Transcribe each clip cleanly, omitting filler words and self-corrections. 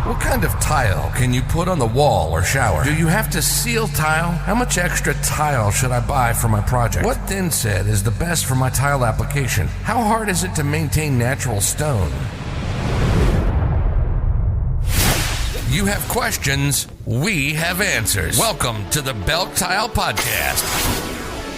What kind of tile can you put on the wall or shower? Do you have to seal tile? How much extra tile should I buy for my project? What thin set is the best for my tile application? How hard is it to maintain natural stone? You have questions, we have answers. Welcome to the BELK Tile Podcast.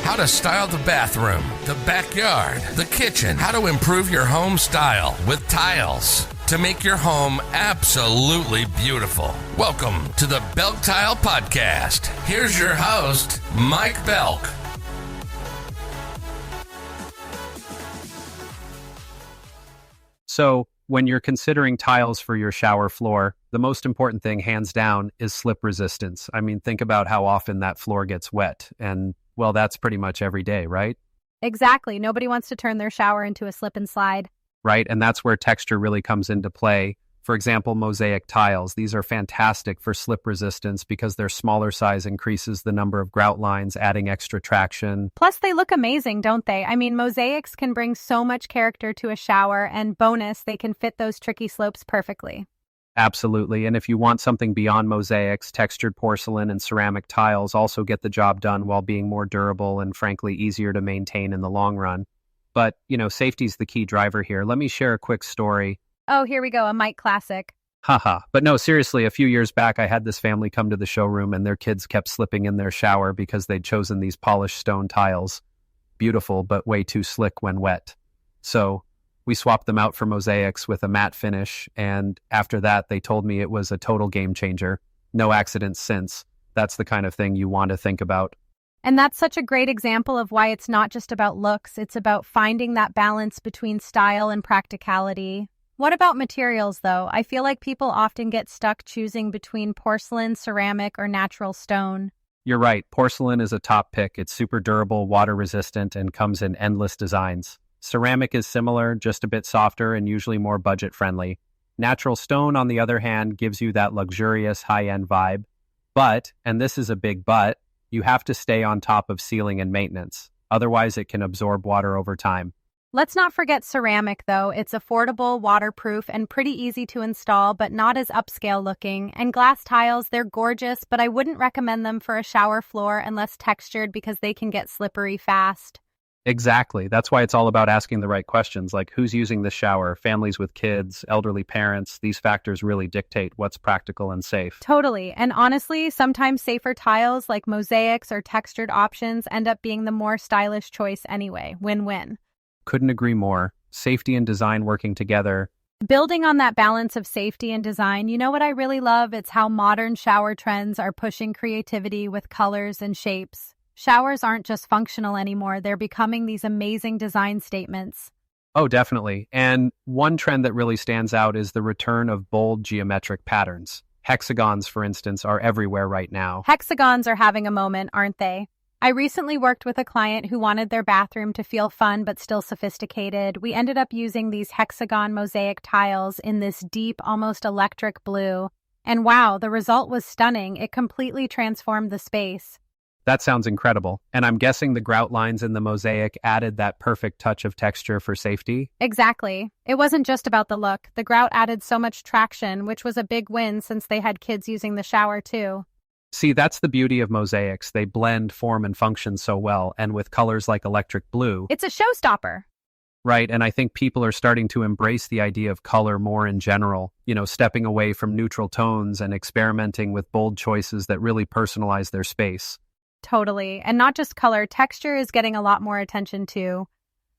How to style the bathroom, the backyard, the kitchen. How to improve your home style with tiles to make your home absolutely beautiful. Welcome to the BELK Tile Podcast. Here's your host, Mike Belk. So, when you're considering tiles for your shower floor, the most important thing, hands down, is slip resistance. I mean, think about how often that floor gets wet. And, well, that's pretty much every day, right? Exactly. Nobody wants to turn their shower into a slip and slide. Right? And that's where texture really comes into play. For example, mosaic tiles. These are fantastic for slip resistance because their smaller size increases the number of grout lines, adding extra traction. Plus, they look amazing, don't they? I mean, mosaics can bring so much character to a shower, and bonus, they can fit those tricky slopes perfectly. Absolutely. And if you want something beyond mosaics, textured porcelain and ceramic tiles also get the job done while being more durable and, frankly, easier to maintain in the long run. But, safety's the key driver here. Let me share a quick story. Oh, here we go, a Mike classic. Haha. But no, seriously, a few years back, I had this family come to the showroom and their kids kept slipping in their shower because they'd chosen these polished stone tiles. Beautiful, but way too slick when wet. So we swapped them out for mosaics with a matte finish, and after that, they told me it was a total game changer. No accidents since. That's the kind of thing you want to think about. And that's such a great example of why it's not just about looks, it's about finding that balance between style and practicality. What about materials, though? I feel like people often get stuck choosing between porcelain, ceramic, or natural stone. You're right. Porcelain is a top pick. It's super durable, water-resistant, and comes in endless designs. Ceramic is similar, just a bit softer and usually more budget-friendly. Natural stone, on the other hand, gives you that luxurious, high-end vibe. But, and this is a big but, you have to stay on top of sealing and maintenance. Otherwise, it can absorb water over time. Let's not forget ceramic, though. It's affordable, waterproof, and pretty easy to install, but not as upscale looking. And glass tiles, they're gorgeous, but I wouldn't recommend them for a shower floor unless textured because they can get slippery fast. Exactly. That's why it's all about asking the right questions, like who's using the shower, families with kids, elderly parents. These factors really dictate what's practical and safe. Totally. And honestly, sometimes safer tiles like mosaics or textured options end up being the more stylish choice anyway. Win-win. Couldn't agree more. Safety and design working together. Building on that balance of safety and design, you know what I really love? It's how modern shower trends are pushing creativity with colors and shapes. Showers aren't just functional anymore. They're becoming these amazing design statements. Oh, definitely. And one trend that really stands out is the return of bold geometric patterns. Hexagons, for instance, are everywhere right now. Hexagons are having a moment, aren't they? I recently worked with a client who wanted their bathroom to feel fun but still sophisticated. We ended up using these hexagon mosaic tiles in this deep, almost electric blue. And wow, the result was stunning. It completely transformed the space. That sounds incredible. And I'm guessing the grout lines in the mosaic added that perfect touch of texture for safety? Exactly. It wasn't just about the look. The grout added so much traction, which was a big win since they had kids using the shower too. See, that's the beauty of mosaics. They blend form and function so well, and with colors like electric blue. It's a showstopper. Right, and I think people are starting to embrace the idea of color more in general, stepping away from neutral tones and experimenting with bold choices that really personalize their space. Totally. And not just color, texture is getting a lot more attention too.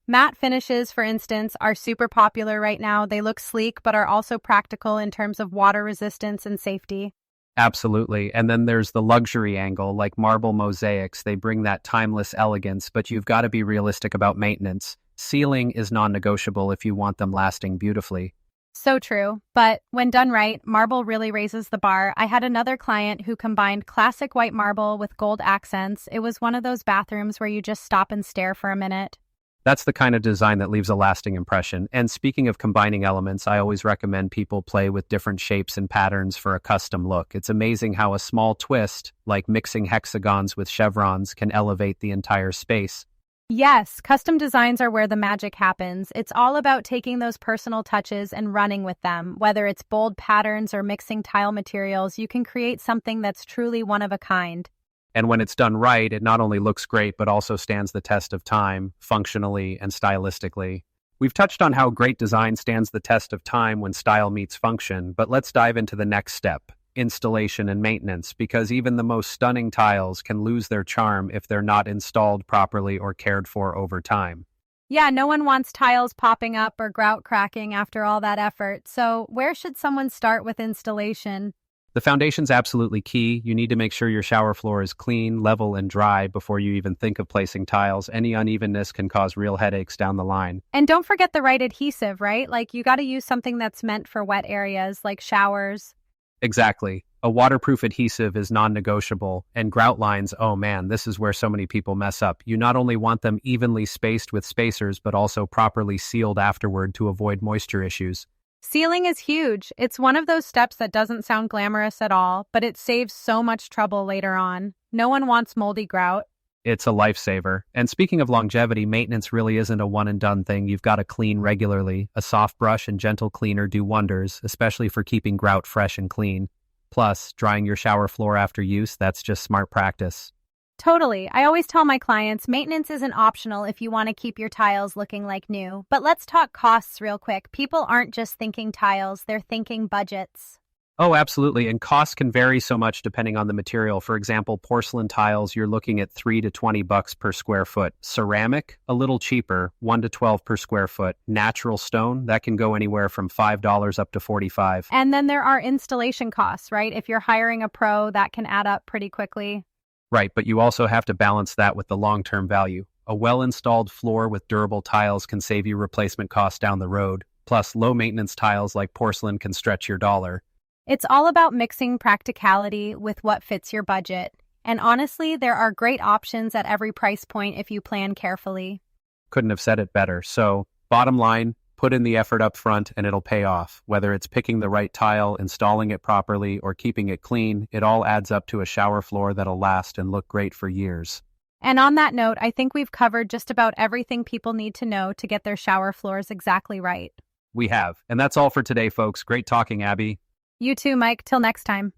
Matte finishes, for instance, are super popular right now. They look sleek, but are also practical in terms of water resistance and safety. Absolutely. And then there's the luxury angle, like marble mosaics. They bring that timeless elegance, but you've got to be realistic about maintenance. Sealing is non-negotiable if you want them lasting beautifully. So true. But when done right, marble really raises the bar. I had another client who combined classic white marble with gold accents. It was one of those bathrooms where you just stop and stare for a minute. That's the kind of design that leaves a lasting impression. And speaking of combining elements, I always recommend people play with different shapes and patterns for a custom look. It's amazing how a small twist, like mixing hexagons with chevrons, can elevate the entire space. Yes, custom designs are where the magic happens. It's all about taking those personal touches and running with them. Whether it's bold patterns or mixing tile materials, you can create something that's truly one of a kind. And when it's done right, it not only looks great, but also stands the test of time, functionally and stylistically. We've touched on how great design stands the test of time when style meets function, but let's dive into the next step, installation and maintenance, because even the most stunning tiles can lose their charm if they're not installed properly or cared for over time. Yeah, no one wants tiles popping up or grout cracking after all that effort. So where should someone start with installation? The foundation's absolutely key. You need to make sure your shower floor is clean, level, and dry before you even think of placing tiles. Any unevenness can cause real headaches down the line. And don't forget the right adhesive, right? Like you got to use something that's meant for wet areas like showers. Exactly. A waterproof adhesive is non-negotiable, and grout lines, oh man, this is where so many people mess up. You not only want them evenly spaced with spacers, but also properly sealed afterward to avoid moisture issues. Sealing is huge. It's one of those steps that doesn't sound glamorous at all, but it saves so much trouble later on. No one wants moldy grout. It's a lifesaver. And speaking of longevity, maintenance really isn't a one-and-done thing. You've got to clean regularly. A soft brush and gentle cleaner do wonders, especially for keeping grout fresh and clean. Plus, drying your shower floor after use, that's just smart practice. Totally. I always tell my clients maintenance isn't optional if you want to keep your tiles looking like new. But let's talk costs real quick. People aren't just thinking tiles, they're thinking budgets. Oh, absolutely. And costs can vary so much depending on the material. For example, porcelain tiles, you're looking at $3 to $20 per square foot. Ceramic, a little cheaper, $1 to $12 per square foot. Natural stone, that can go anywhere from $5 up to $45. And then there are installation costs, right? If you're hiring a pro, that can add up pretty quickly. Right, but you also have to balance that with the long-term value. A well-installed floor with durable tiles can save you replacement costs down the road. Plus, low-maintenance tiles like porcelain can stretch your dollar. It's all about mixing practicality with what fits your budget. And honestly, there are great options at every price point if you plan carefully. Couldn't have said it better. So, bottom line, put in the effort up front and it'll pay off. Whether it's picking the right tile, installing it properly, or keeping it clean, it all adds up to a shower floor that'll last and look great for years. And on that note, I think we've covered just about everything people need to know to get their shower floors exactly right. We have. And that's all for today, folks. Great talking, Abby. You too, Mike. Till next time.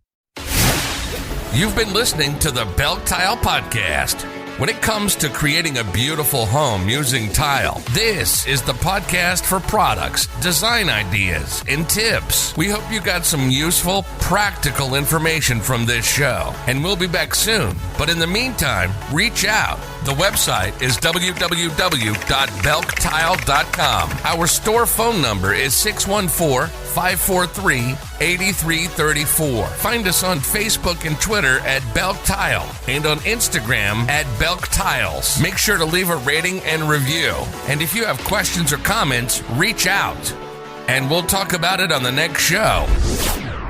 You've been listening to the BELK Tile Podcast. When it comes to creating a beautiful home using tile, this is the podcast for products, design ideas, and tips. We hope you got some useful, practical information from this show, and we'll be back soon. But in the meantime, reach out. The website is www.belktile.com. Our store phone number is 614-543-8334. Find us on Facebook and Twitter at BELK Tile and on Instagram at BELK Tiles. Make sure to leave a rating and review. And if you have questions or comments, reach out. And we'll talk about it on the next show.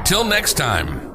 Till next time.